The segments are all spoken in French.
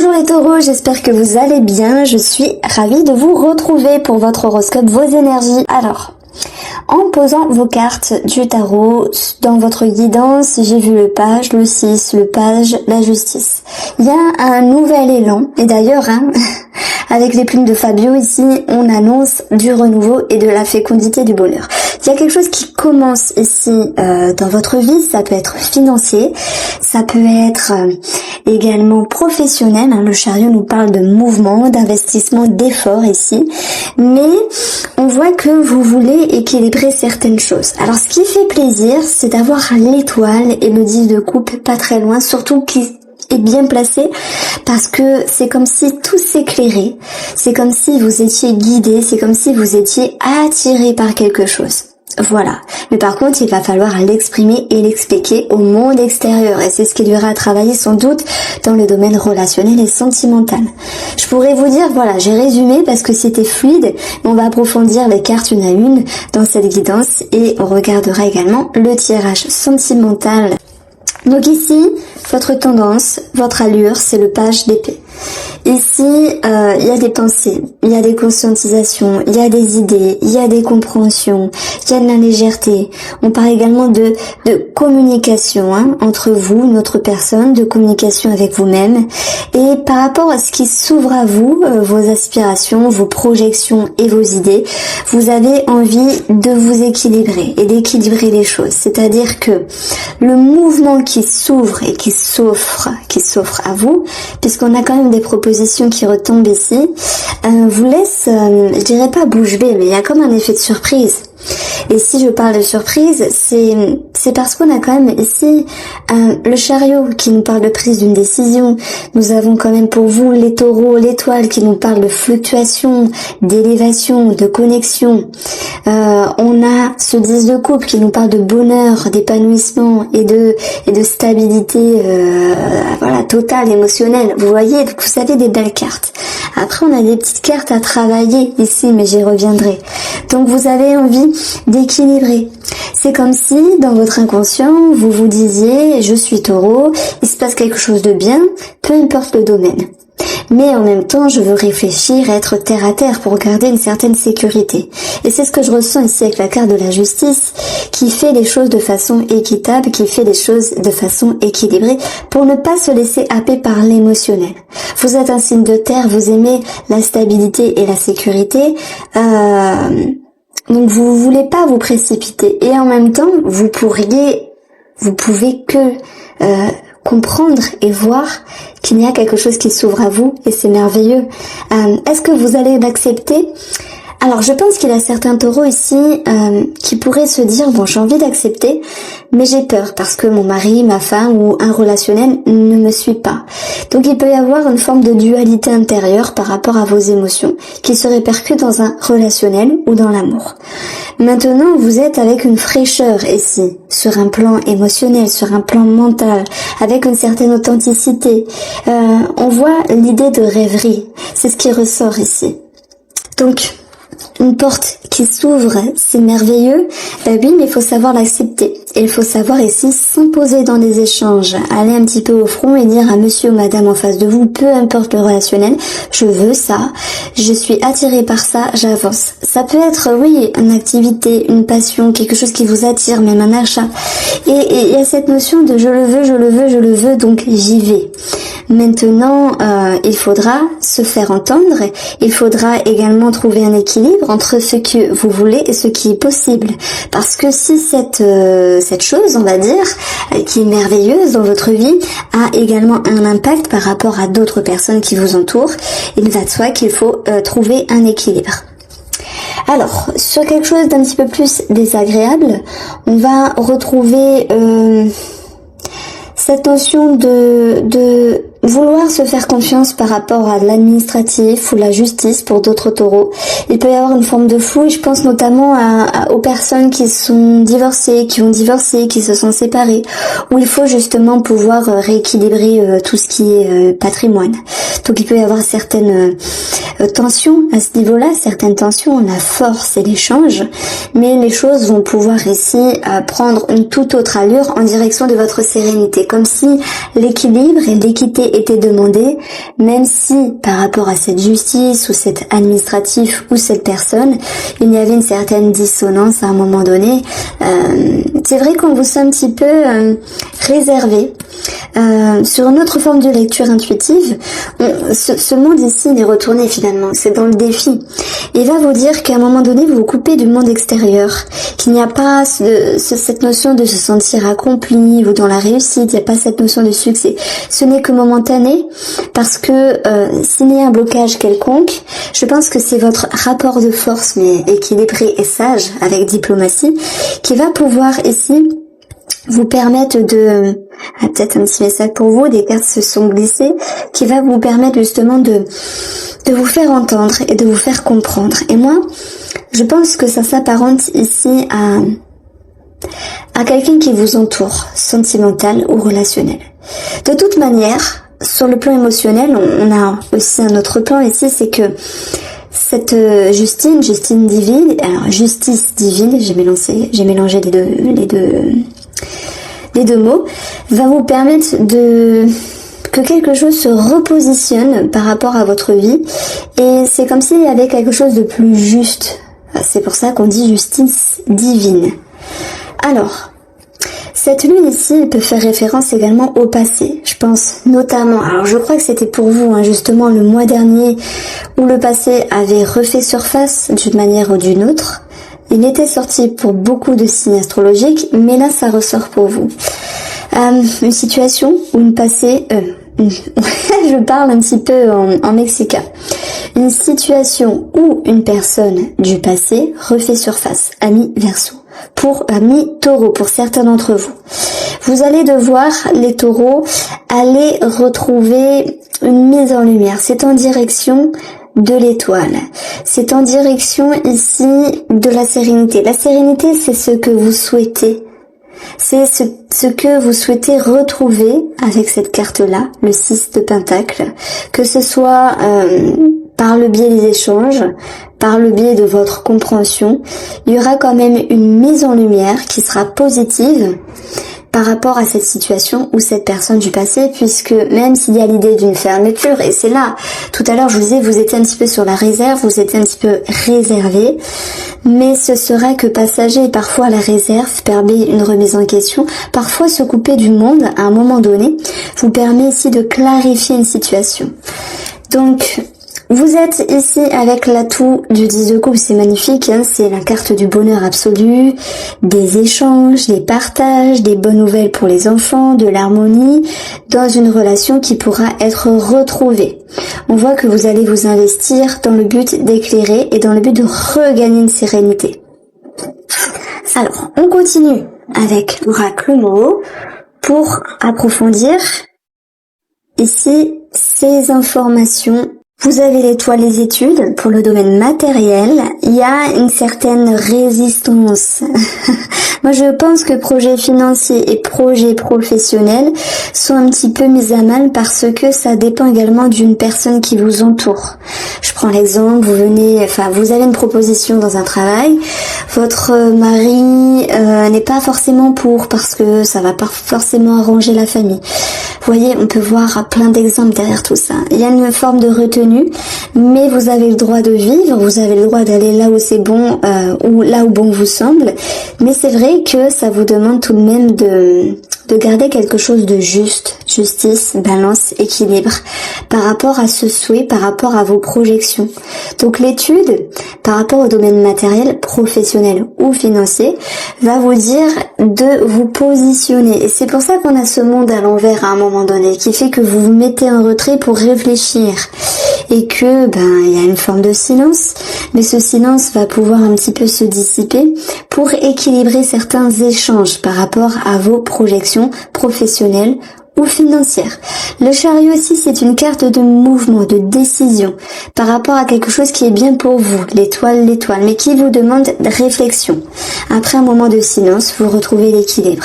Bonjour les taureaux, j'espère que vous allez bien. Je suis ravie de vous retrouver pour votre horoscope, vos énergies. Alors, en posant vos cartes du tarot dans votre guidance, j'ai vu le page, le 6, le page, la justice. Il y a un nouvel élan, et d'ailleurs, avec les plumes de Fabio ici, on annonce du renouveau et de la fécondité du bonheur. Il y a quelque chose qui commence ici dans votre vie, ça peut être financier, ça peut être également professionnel, le chariot nous parle de mouvement, d'investissement, d'effort ici, mais on voit que vous voulez équilibrer certaines choses. Alors ce qui fait plaisir, c'est d'avoir l'étoile et le 10 de coupe pas très loin, surtout qui est bien placé parce que c'est comme si tout s'éclairait, c'est comme si vous étiez guidé, c'est comme si vous étiez attiré par quelque chose. Voilà. Mais par contre, il va falloir l'exprimer et l'expliquer au monde extérieur. Et c'est ce qu'il y aura à travailler sans doute dans le domaine relationnel et sentimental. Je pourrais vous dire, voilà, j'ai résumé parce que c'était fluide. On va approfondir les cartes une à une dans cette guidance et on regardera également le tirage sentimental. Donc ici, votre tendance, votre allure, c'est le page d'épée. Ici, il y a des pensées, il y a des conscientisations, il y a des idées, il y a des compréhensions, il y a de la légèreté. On parle également de communication entre vous, notre personne, de communication avec vous-même. Et par rapport à ce qui s'ouvre à vous, vos aspirations, vos projections et vos idées, vous avez envie de vous équilibrer et d'équilibrer les choses. C'est-à-dire que le mouvement qui s'ouvre et qui s'offre à vous, puisqu'on a quand même des propositions qui retombent ici, vous laisse, je dirais pas bouche bée, mais il y a comme un effet de surprise. Et si je parle de surprise, c'est parce qu'on a quand même ici le chariot qui nous parle de prise d'une décision. Nous avons quand même pour vous les taureaux, l'étoile qui nous parle de fluctuation, d'élévation, de connexion. On a ce 10 de coupe qui nous parle de bonheur, d'épanouissement et de stabilité voilà, totale, émotionnelle. Vous voyez, vous avez des belles cartes. Après, on a des petites cartes à travailler ici, mais j'y reviendrai. Donc, vous avez envie d'équilibrer. C'est comme si, dans votre inconscient, vous vous disiez, je suis taureau, il se passe quelque chose de bien, peu importe le domaine. Mais en même temps, je veux réfléchir, être terre à terre pour garder une certaine sécurité. Et c'est ce que je ressens ici avec la carte de la justice, qui fait les choses de façon équitable, qui fait les choses de façon équilibrée, pour ne pas se laisser happer par l'émotionnel. Vous êtes un signe de terre, vous aimez la stabilité et la sécurité, donc vous voulez pas vous précipiter. Et en même temps, vous pouvez que comprendre et voir qu'il y a quelque chose qui s'ouvre à vous et c'est merveilleux. Est-ce que vous allez l'accepter ? Alors je pense qu'il y a certains taureaux ici qui pourraient se dire, bon, j'ai envie d'accepter, mais j'ai peur parce que mon mari, ma femme ou un relationnel ne me suit pas. Donc il peut y avoir une forme de dualité intérieure par rapport à vos émotions qui se répercutent dans un relationnel ou dans l'amour. Maintenant, vous êtes avec une fraîcheur ici, sur un plan émotionnel, sur un plan mental, avec une certaine authenticité. On voit l'idée de rêverie, c'est ce qui ressort ici. Donc, une porte qui s'ouvre, c'est merveilleux. Oui, mais il faut savoir l'accepter. Et il faut savoir ici s'imposer dans les échanges, aller un petit peu au front et dire à monsieur ou madame en face de vous, peu importe le relationnel, je veux ça, je suis attiré par ça, j'avance. Ça peut être, oui, une activité, une passion, quelque chose qui vous attire, même un achat. Et il y a cette notion de je le veux, donc j'y vais. Maintenant, il faudra se faire entendre, il faudra également trouver un équilibre entre ce que vous voulez et ce qui est possible. Parce que si cette chose, on va dire, qui est merveilleuse dans votre vie, a également un impact par rapport à d'autres personnes qui vous entourent, il va de soi qu'il faut trouver un équilibre. Alors, sur quelque chose d'un petit peu plus désagréable, on va retrouver cette notion de vouloir se faire confiance par rapport à l'administratif ou la justice pour d'autres taureaux. Il peut y avoir une forme de flou et je pense notamment aux personnes qui sont divorcées, qui ont divorcé, qui se sont séparées, où il faut justement pouvoir rééquilibrer tout ce qui est patrimoine. Donc il peut y avoir certaines tensions à ce niveau-là, certaines tensions, la force et l'échange, mais les choses vont pouvoir ici prendre une toute autre allure en direction de votre sérénité, comme si l'équilibre et l'équité étaient demandés, même si par rapport à cette justice ou cet administratif ou cette personne, il y avait une certaine dissonance à un moment donné. C'est vrai qu'on vous sent un petit peu réservé. Sur une autre forme de lecture intuitive, ce monde ici il est retourné finalement, c'est dans le défi. Il va vous dire qu'à un moment donné vous vous coupez du monde extérieur, qu'il n'y a pas cette notion de se sentir accompli ou dans la réussite, il n'y a pas cette notion de succès. Ce n'est que momentané parce que s'il y a un blocage quelconque, je pense que c'est votre rapport de force mais équilibré et sage avec diplomatie qui va pouvoir ici vous permettre de... peut-être un petit message pour vous, des cartes se sont glissées, qui va vous permettre justement de vous faire entendre et de vous faire comprendre. Et moi, je pense que ça s'apparente ici à quelqu'un qui vous entoure, sentimental ou relationnel. De toute manière, sur le plan émotionnel, on a aussi un autre plan ici, c'est que cette Justine divine, alors justice divine, j'ai mélangé les deux mots, va vous permettre que quelque chose se repositionne par rapport à votre vie et c'est comme s'il y avait quelque chose de plus juste. C'est pour ça qu'on dit justice divine. Alors, cette lune ici peut faire référence également au passé. Je pense notamment, alors je crois que c'était pour vous justement le mois dernier où le passé avait refait surface d'une manière ou d'une autre. Il était sorti pour beaucoup de signes astrologiques, mais là ça ressort pour vous. Une situation ou une passé, je parle un petit peu en mexicain. Une situation où une personne du passé refait surface, ami Verseau, pour ami Taureau, pour certains d'entre vous. Vous allez devoir, les taureaux, aller retrouver une mise en lumière. C'est en direction de l'étoile. C'est en direction ici de la sérénité. La sérénité, c'est ce que vous souhaitez. C'est ce que vous souhaitez retrouver avec cette carte-là, le 6 de Pentacle. Que ce soit par le biais des échanges, par le biais de votre compréhension, il y aura quand même une mise en lumière qui sera positive par rapport à cette situation ou cette personne du passé, puisque même s'il y a l'idée d'une fermeture, et c'est là, tout à l'heure je vous disais, vous étiez un petit peu sur la réserve, vous étiez un petit peu réservé, mais ce sera que passager, parfois la réserve permet une remise en question, parfois se couper du monde à un moment donné, vous permet ici de clarifier une situation. Donc, vous êtes ici avec l'atout du 10 de coupe, c'est magnifique, c'est la carte du bonheur absolu, des échanges, des partages, des bonnes nouvelles pour les enfants, de l'harmonie, dans une relation qui pourra être retrouvée. On voit que vous allez vous investir dans le but d'éclairer et dans le but de regagner une sérénité. Alors, on continue avec l'oracle Moreau pour approfondir ici ces informations. Vous avez l'étoile des études pour le domaine matériel. Il y a une certaine résistance. Moi, je pense que projets financiers et projets professionnels sont un petit peu mis à mal parce que ça dépend également d'une personne qui vous entoure. Je prends l'exemple, vous avez une proposition dans un travail, votre mari n'est pas forcément pour parce que ça va pas forcément arranger la famille. Vous voyez, on peut voir plein d'exemples derrière tout ça. Il y a une forme de retenue, mais vous avez le droit de vivre, vous avez le droit d'aller là où c'est bon, ou là où bon vous semble. Mais c'est vrai que ça vous demande tout de même de garder quelque chose de juste, justice, balance, équilibre, par rapport à ce souhait, par rapport à vos projections. Donc l'étude, par rapport au domaine matériel, professionnel ou financier, va vous dire de vous positionner. Et c'est pour ça qu'on a ce monde à l'envers à un moment donné, qui fait que vous vous mettez en retrait pour réfléchir. Et que, il y a une forme de silence, mais ce silence va pouvoir un petit peu se dissiper pour équilibrer certains échanges par rapport à vos projections professionnelles ou financières. Le chariot aussi, c'est une carte de mouvement, de décision, par rapport à quelque chose qui est bien pour vous, l'étoile, mais qui vous demande de réflexion. Après un moment de silence, vous retrouvez l'équilibre.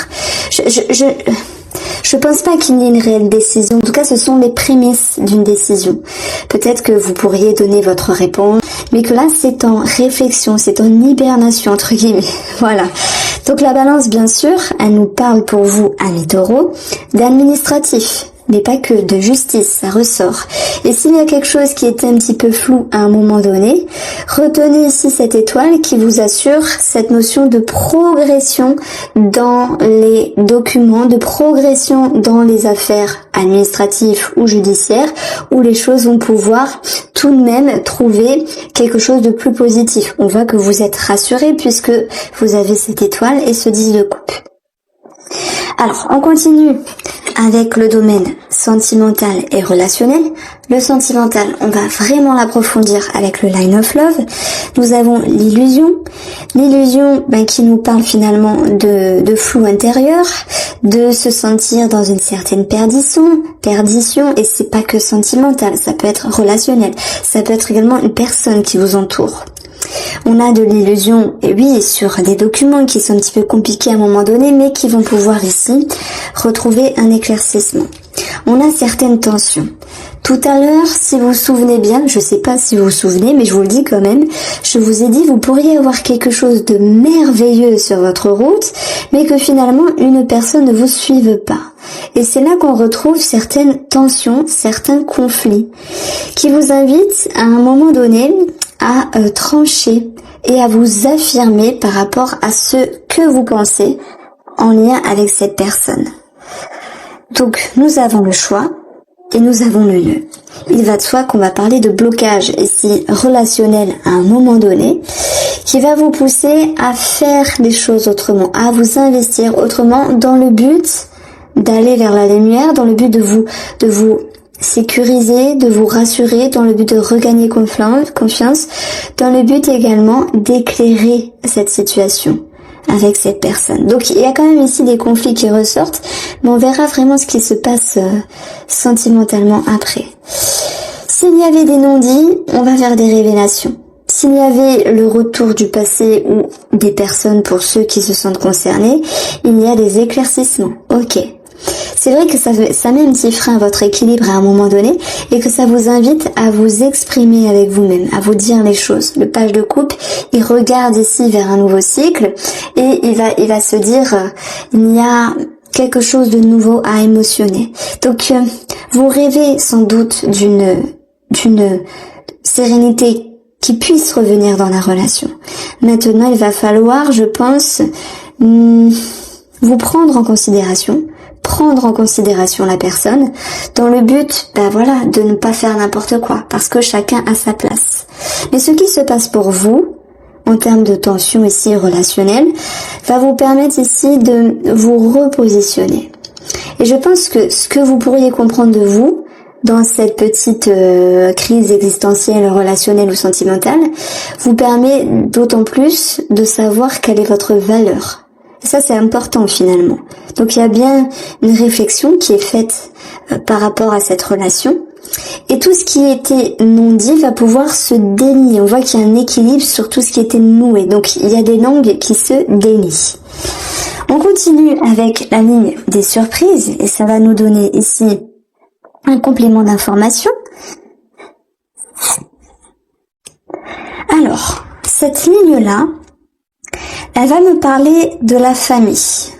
Je pense pas qu'il y ait une réelle décision. En tout cas, ce sont les prémices d'une décision. Peut-être que vous pourriez donner votre réponse, mais que là, c'est en réflexion, c'est en hibernation, entre guillemets. Voilà. Donc la balance, bien sûr, elle nous parle pour vous, amis taureaux, d'administratif, mais pas que, de justice, ça ressort. Et s'il y a quelque chose qui était un petit peu flou à un moment donné, retenez ici cette étoile qui vous assure cette notion de progression dans les documents, de progression dans les affaires administratives ou judiciaires, où les choses vont pouvoir tout de même trouver quelque chose de plus positif. On voit que vous êtes rassuré puisque vous avez cette étoile et ce 10 de coupe. Alors, on continue avec le domaine sentimental et relationnel. Le sentimental, on va vraiment l'approfondir avec le Line of Love. Nous avons l'illusion. L'illusion qui nous parle finalement de flou intérieur, de se sentir dans une certaine perdition, et c'est pas que sentimental, ça peut être relationnel, ça peut être également une personne qui vous entoure. On a de l'illusion, et oui, sur des documents qui sont un petit peu compliqués à un moment donné, mais qui vont pouvoir ici retrouver un éclaircissement. On a certaines tensions. Tout à l'heure, si vous vous souvenez bien, je sais pas si vous vous souvenez, mais je vous le dis quand même, je vous ai dit, vous pourriez avoir quelque chose de merveilleux sur votre route, mais que finalement, une personne ne vous suive pas. Et c'est là qu'on retrouve certaines tensions, certains conflits, qui vous invitent à un moment donné à trancher et à vous affirmer par rapport à ce que vous pensez en lien avec cette personne. Donc, nous avons le choix et nous avons le nœud. Il va de soi qu'on va parler de blocage ici relationnel à un moment donné, qui va vous pousser à faire les choses autrement, à vous investir autrement dans le but d'aller vers la lumière, dans le but de vous sécuriser, de vous rassurer, dans le but de regagner confiance, dans le but également d'éclairer cette situation avec cette personne. Donc il y a quand même ici des conflits qui ressortent, mais on verra vraiment ce qui se passe sentimentalement après. S'il y avait des non-dits, on va vers des révélations. S'il y avait le retour du passé ou des personnes pour ceux qui se sentent concernés, il y a des éclaircissements. Ok. C'est vrai que ça met un petit frein à votre équilibre à un moment donné et que ça vous invite à vous exprimer avec vous-même, à vous dire les choses. Le page de coupe, il regarde ici vers un nouveau cycle et il va se dire il y a quelque chose de nouveau à émotionner. Donc vous rêvez sans doute d'une sérénité qui puisse revenir dans la relation. Maintenant, il va falloir, je pense, vous prendre en considération la personne dans le but de ne pas faire n'importe quoi parce que chacun a sa place. Mais ce qui se passe pour vous en termes de tension ici relationnelle va vous permettre ici de vous repositionner. Et je pense que ce que vous pourriez comprendre de vous dans cette petite crise existentielle, relationnelle ou sentimentale vous permet d'autant plus de savoir quelle est votre valeur. Et ça, c'est important finalement. Donc il y a bien une réflexion qui est faite par rapport à cette relation. Et tout ce qui était non dit va pouvoir se délier. On voit qu'il y a un équilibre sur tout ce qui était noué. Donc il y a des langues qui se délient. On continue avec la ligne des surprises. Et ça va nous donner ici un complément d'information. Alors, cette ligne-là, elle va me parler de la famille.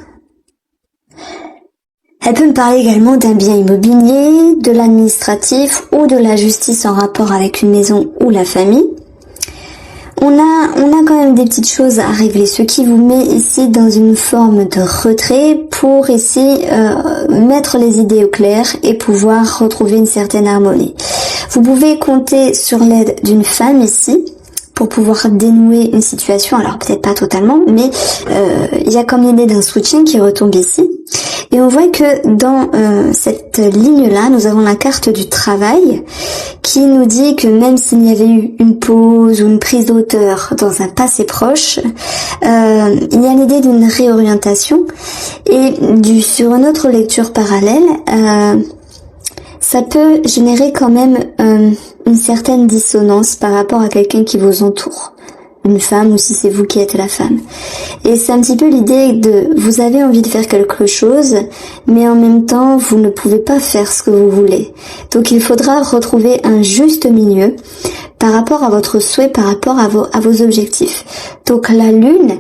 Elle peut me parler également d'un bien immobilier, de l'administratif ou de la justice en rapport avec une maison ou la famille. On a quand même des petites choses à régler, ce qui vous met ici dans une forme de retrait pour ici mettre les idées au clair et pouvoir retrouver une certaine harmonie. Vous pouvez compter sur l'aide d'une femme ici pour pouvoir dénouer une situation, alors peut-être pas totalement, mais il y a comme l'idée d'un soutien qui retombe ici. Et on voit que dans cette ligne-là, nous avons la carte du travail qui nous dit que même s'il y avait eu une pause ou une prise de hauteur dans un passé proche, il y a l'idée d'une réorientation. Et sur une autre lecture parallèle, ça peut générer quand même une certaine dissonance par rapport à quelqu'un qui vous entoure. Une femme ou si c'est vous qui êtes la femme. Et c'est un petit peu l'idée de vous avez envie de faire quelque chose, mais en même temps vous ne pouvez pas faire ce que vous voulez. Donc il faudra retrouver un juste milieu par rapport à votre souhait, par rapport à vos objectifs. Donc la lune,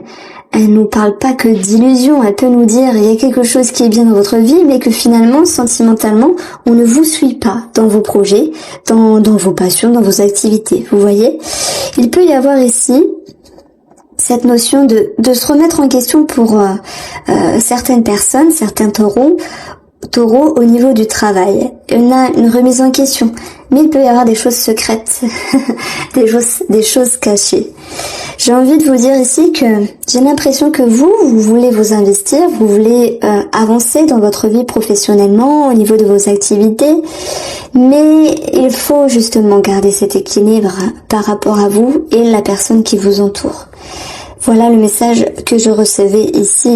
elle nous parle pas que d'illusions, elle peut nous dire il y a quelque chose qui est bien dans votre vie, mais que finalement, sentimentalement, on ne vous suit pas dans vos projets, dans vos passions, dans vos activités. Vous voyez? Il peut y avoir ici cette notion de se remettre en question pour certaines personnes, certains taureaux au niveau du travail. On a une remise en question, mais il peut y avoir des choses secrètes, des choses cachées. J'ai envie de vous dire ici que j'ai l'impression que vous voulez vous investir, vous voulez avancer dans votre vie professionnellement, au niveau de vos activités, mais il faut justement garder cet équilibre par rapport à vous et la personne qui vous entoure. Voilà le message que je recevais ici.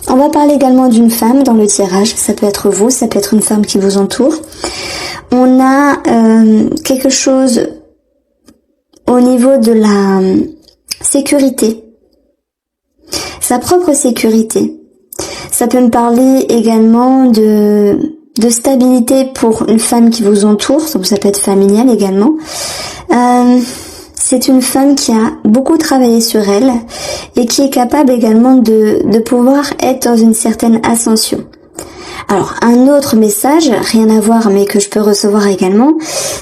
On va parler également d'une femme dans le tirage. Ça peut être vous, ça peut être une femme qui vous entoure. On a quelque chose au niveau de la sécurité. Sa propre sécurité. Ça peut me parler également de stabilité pour une femme qui vous entoure. Donc ça peut être familial également. C'est une femme qui a beaucoup travaillé sur elle et qui est capable également de pouvoir être dans une certaine ascension. Alors, un autre message, rien à voir mais que je peux recevoir également,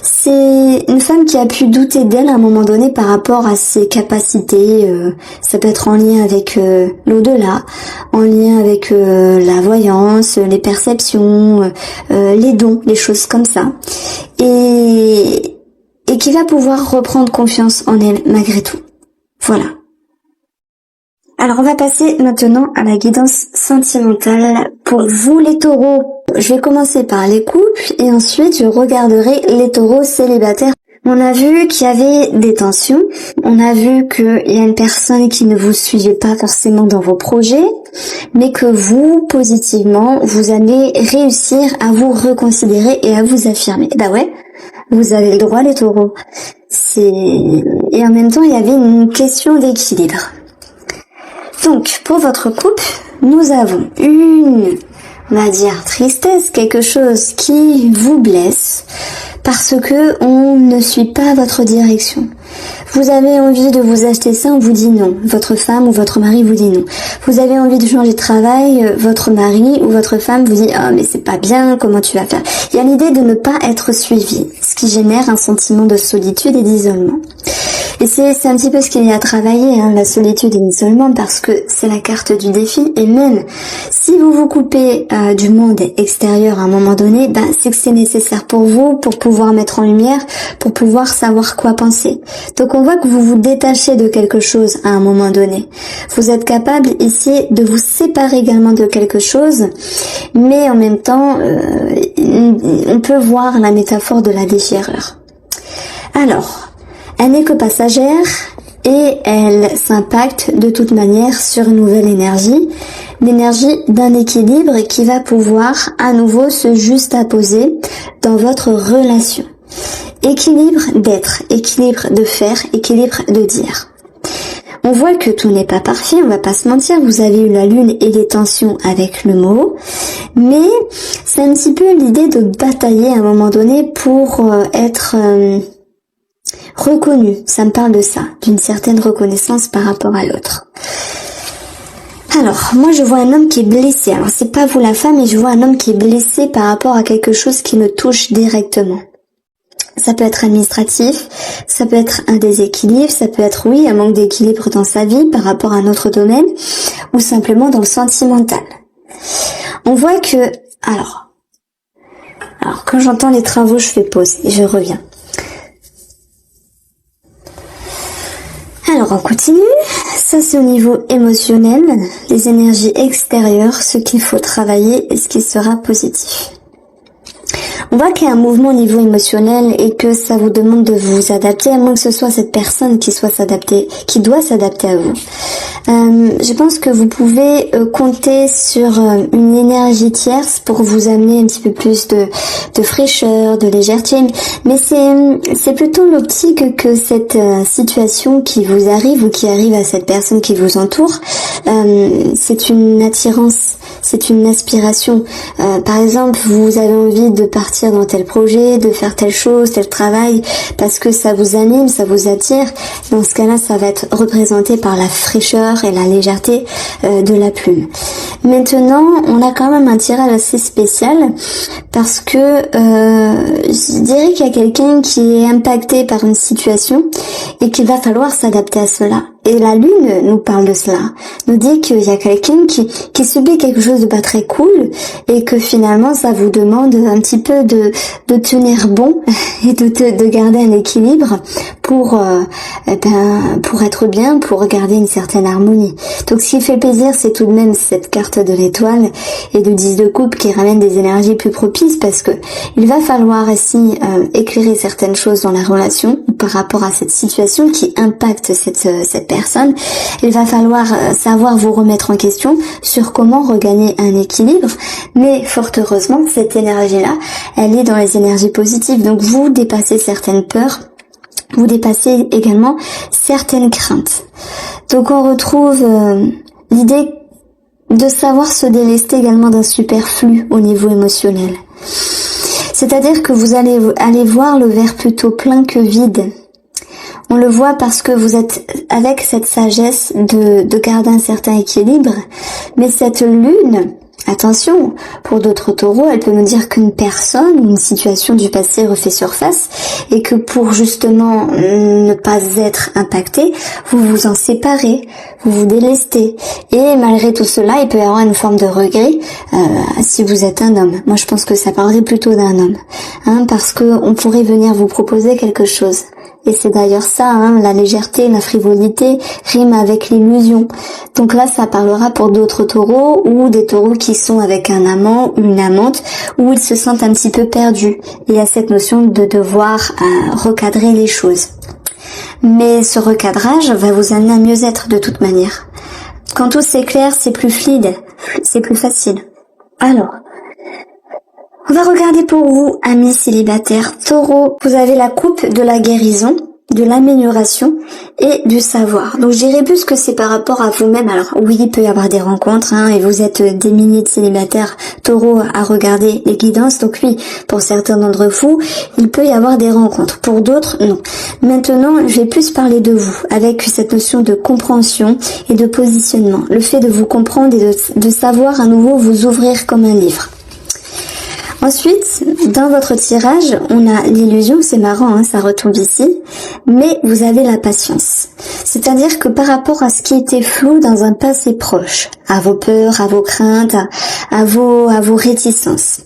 c'est une femme qui a pu douter d'elle à un moment donné par rapport à ses capacités. Ça peut être en lien avec l'au-delà, en lien avec la voyance, les perceptions, les dons, les choses comme ça. Et qui va pouvoir reprendre confiance en elle malgré tout. Voilà. Alors on va passer maintenant à la guidance sentimentale pour vous les taureaux. Je vais commencer par les couples et ensuite je regarderai les taureaux célibataires. On a vu qu'il y avait des tensions, on a vu qu'il y a une personne qui ne vous suivait pas forcément dans vos projets, mais que vous, positivement, vous allez réussir à vous reconsidérer et à vous affirmer. Bah ouais, vous avez le droit les taureaux. Et en même temps, il y avait une question d'équilibre. Donc, pour votre couple, nous avons on va dire, tristesse, quelque chose qui vous blesse parce que on ne suit pas votre direction. Vous avez envie de vous acheter ça, on vous dit non. Votre femme ou votre mari vous dit non. Vous avez envie de changer de travail, votre mari ou votre femme vous dit « Ah, mais c'est pas bien, comment tu vas faire ?» Il y a l'idée de ne pas être suivi, ce qui génère un sentiment de solitude et d'isolement. Et c'est un petit peu ce qu'il y a à travailler, la solitude et l'isolement, parce que c'est la carte du défi. Et même si vous vous coupez du monde extérieur à un moment donné, c'est que c'est nécessaire pour vous, pour pouvoir mettre en lumière, pour pouvoir savoir quoi penser. Donc on voit que vous vous détachez de quelque chose à un moment donné. Vous êtes capable ici de vous séparer également de quelque chose, mais en même temps, on peut voir la métaphore de la déchirure. Alors, elle n'est que passagère et elle s'impacte de toute manière sur une nouvelle énergie, l'énergie d'un équilibre qui va pouvoir à nouveau se juxtaposer dans votre relation. Équilibre d'être, équilibre de faire, équilibre de dire. On voit que tout n'est pas parfait, on va pas se mentir, vous avez eu la lune et les tensions avec le mot, mais c'est un petit peu l'idée de batailler à un moment donné pour être reconnu. Ça me parle de ça, d'une certaine reconnaissance par rapport à l'autre. Alors, moi je vois un homme qui est blessé, alors c'est pas vous la femme, mais je vois un homme qui est blessé par rapport à quelque chose qui le touche directement. Ça peut être administratif, ça peut être un déséquilibre, ça peut être, oui, un manque d'équilibre dans sa vie par rapport à un autre domaine, ou simplement dans le sentimental. On voit que, alors quand j'entends les travaux, je fais pause et je reviens. Alors on continue, ça c'est au niveau émotionnel, les énergies extérieures, ce qu'il faut travailler et ce qui sera positif. On voit qu'il y a un mouvement au niveau émotionnel et que ça vous demande de vous adapter, à moins que ce soit cette personne qui doit s'adapter à vous. Je pense que vous pouvez compter sur une énergie tierce pour vous amener un petit peu plus de fraîcheur, de légèreté, mais c'est plutôt l'optique que cette situation qui vous arrive ou qui arrive à cette personne qui vous entoure, c'est une attirance, c'est une aspiration. Par exemple, vous avez envie de partir d'investir dans tel projet, de faire telle chose, tel travail, parce que ça vous anime, ça vous attire. Dans ce cas-là, ça va être représenté par la fraîcheur et la légèreté de la plume. Maintenant, on a quand même un tirage assez spécial parce que je dirais qu'il y a quelqu'un qui est impacté par une situation et qu'il va falloir s'adapter à cela. Et la lune nous parle de cela, nous dit qu'il y a quelqu'un qui subit quelque chose de pas très cool et que finalement ça vous demande un petit peu de tenir bon et de garder un équilibre pour être bien, pour garder une certaine harmonie. Donc ce qui fait plaisir, c'est tout de même cette carte de l'étoile et de 10 de coupe qui ramène des énergies plus propices parce que il va falloir ici éclairer certaines choses dans la relation par rapport à cette situation qui impacte cette personne. Il va falloir savoir vous remettre en question sur comment regagner un équilibre, mais fort heureusement, cette énergie-là, elle est dans les énergies positives, donc vous dépassez certaines peurs, vous dépassez également certaines craintes. Donc on retrouve l'idée de savoir se délester également d'un superflu au niveau émotionnel. C'est-à-dire que vous allez voir le verre plutôt plein que vide. On le voit parce que vous êtes avec cette sagesse de garder un certain équilibre, mais cette lune, attention, pour d'autres taureaux, elle peut nous dire qu'une personne ou une situation du passé refait surface et que pour justement ne pas être impacté, vous vous en séparez, vous vous délestez. Et malgré tout cela, il peut y avoir une forme de regret si vous êtes un homme. Moi, je pense que ça parlerait plutôt d'un homme, parce que on pourrait venir vous proposer quelque chose. Et c'est d'ailleurs ça, la légèreté, la frivolité rime avec l'illusion. Donc là, ça parlera pour d'autres taureaux ou des taureaux qui sont avec un amant ou une amante où ils se sentent un petit peu perdus. Il y a cette notion de devoir recadrer les choses. Mais ce recadrage va vous amener à mieux être de toute manière. Quand tout s'éclaire, c'est plus fluide, c'est plus facile. Alors, on va regarder pour vous, amis célibataires. Taureau, vous avez la coupe de la guérison, de l'amélioration et du savoir. Donc je dirais plus que c'est par rapport à vous-même. Alors oui, il peut y avoir des rencontres, et vous êtes des milliers de célibataires taureaux à regarder les guidances. Donc oui, pour certains d'entre vous, il peut y avoir des rencontres. Pour d'autres, non. Maintenant, je vais plus parler de vous, avec cette notion de compréhension et de positionnement. Le fait de vous comprendre et de savoir à nouveau vous ouvrir comme un livre. Ensuite, dans votre tirage, on a l'illusion, c'est marrant, ça retombe ici, mais vous avez la patience. C'est-à-dire que par rapport à ce qui était flou dans un passé proche, à vos peurs, à vos craintes, à vos réticences,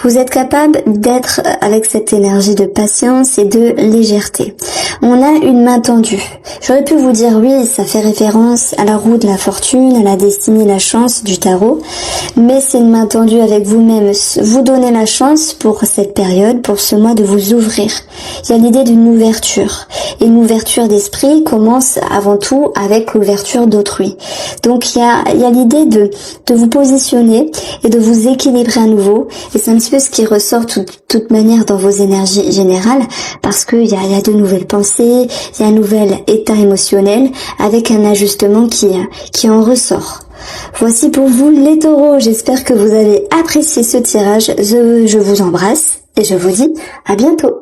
vous êtes capable d'être avec cette énergie de patience et de légèreté. On a une main tendue. J'aurais pu vous dire oui, ça fait référence à la roue de la fortune, à la destinée, la chance du tarot, mais c'est une main tendue avec vous-même. Vous donnez la chance pour cette période, pour ce mois, de vous ouvrir. Il y a l'idée d'une ouverture. Et une ouverture d'esprit commence avant tout avec l'ouverture d'autrui. Donc il y a l'idée de vous positionner et de vous équilibrer à nouveau. Et c'est un petit peu ce qui ressort de toute manière dans vos énergies générales, parce qu'il y a de nouvelles pensées, il y a un nouvel état émotionnel avec un ajustement qui en ressort. Voici pour vous les taureaux, j'espère que vous avez apprécié ce tirage, je vous embrasse et je vous dis à bientôt.